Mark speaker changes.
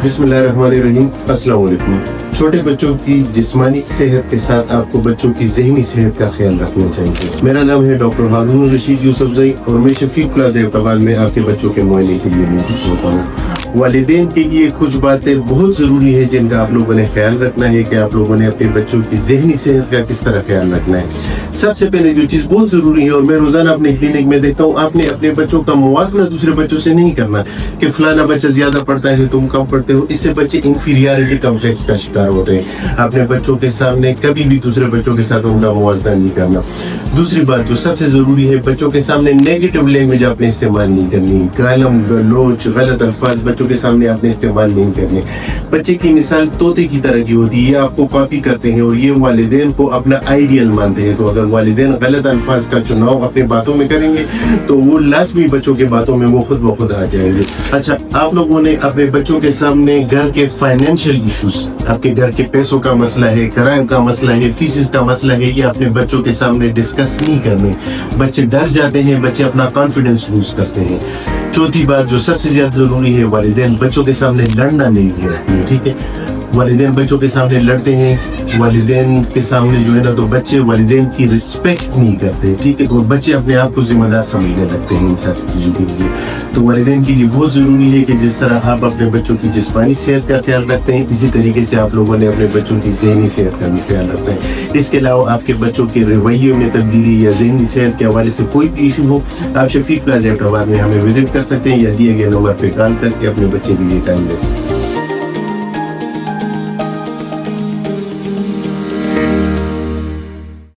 Speaker 1: बिस्मिल्लाहिर्रहमानिर्रहीम। अस्सलाम वालेकुम। छोटे बच्चों की जिस्मानी सेहत के साथ आपको बच्चों की ज़हनी सेहत का ख्याल रखना चाहिए। मेरा नाम है डॉक्टर हारून रशीद यूसुफजई और मैं शफीक प्लाजा एबटाबाद में आपके बच्चों के मुआयने के लिए मौजूद होता हूँ। वालिदैन के लिए कुछ बातें बहुत ज़रूरी है जिनका आप लोगों ने ख्याल रखना है कि आप लोगों ने अपने बच्चों की ज़हनी सेहत का किस तरह ख्याल रखना है। सबसे पहले जो चीज़ बहुत ज़रूरी है और मैं रोज़ाना अपने क्लिनिक में देखता हूँ, आपने अपने बच्चों का मुवाजना दूसरे बच्चों से नहीं करना कि फलाना बच्चा ज़्यादा पढ़ता है तुम कम पढ़ते हो। इससे बच्चे इंफीरियरिटी कॉम्प्लेक्स का शिकार होते हैं। अपने बच्चों के सामने कभी भी दूसरे बच्चों के साथ उनका मुवाजना नहीं करना। दूसरी बात जो सबसे ज़रूरी है, बच्चों के सामने नेगेटिव लैंग्वेज आपने इस्तेमाल नहीं करनी। गालम गलोच गलत अल्फाज बच्चों के सामने आपने इस्तेमाल नहीं करने। बच्चे की मिसाल तोते की तरह की होती है, ये आपको कॉपी करते हैं और ये वालिदैन को अपना आइडियल मानते हैं। तो अगर वालिदैन गलत अल्फाज का चुनाव अपनी बातों में करेंगे तो वो लाजमी बच्चों के बातों में वो खुद ब खुद आ जाएंगे। अच्छा, आप लोगों ने अपने बच्चों के सामने घर के फाइनेंशियल इश्यूज, आपके घर के पैसों का मसला है, किराए का मसला है, फीसिस का मसला है, ये अपने बच्चों के सामने डिस्कस नहीं करने। बच्चे डर जाते हैं, बच्चे अपना कॉन्फिडेंस लूज करते हैं। चौथी बात जो सबसे ज्यादा जरूरी है, वालिदैन बच्चों के सामने लड़ना नहीं है, ठीक है। वालिदैन बच्चों के सामने लड़ते हैं, वालिदैन के सामने जो है ना, तो बच्चे वालिदैन की रिस्पेक्ट नहीं करते, ठीक है। तो बच्चे अपने आप को जिम्मेदार समझने लगते हैं इन सारी चीज़ों के लिए। तो वालिदैन के लिए बहुत ज़रूरी है कि जिस तरह आप अपने बच्चों की जिस्मानी सेहत का ख्याल रखते हैं, इसी तरीके से आप लोगों ने अपने बच्चों की ज़हनी सेहत का भी ख्याल रखना है। इसके अलावा आपके बच्चों के रवैये में तब्दीली या ज़हनी सेहत के हवाले से कोई भी इशू हो, आप शफीक प्लाजा एबटाबाद में हमें विजिट कर सकते हैं या दिए गए नंबर पर कॉल करके अपने बच्चे के लिए टाइम ले सकते हैं।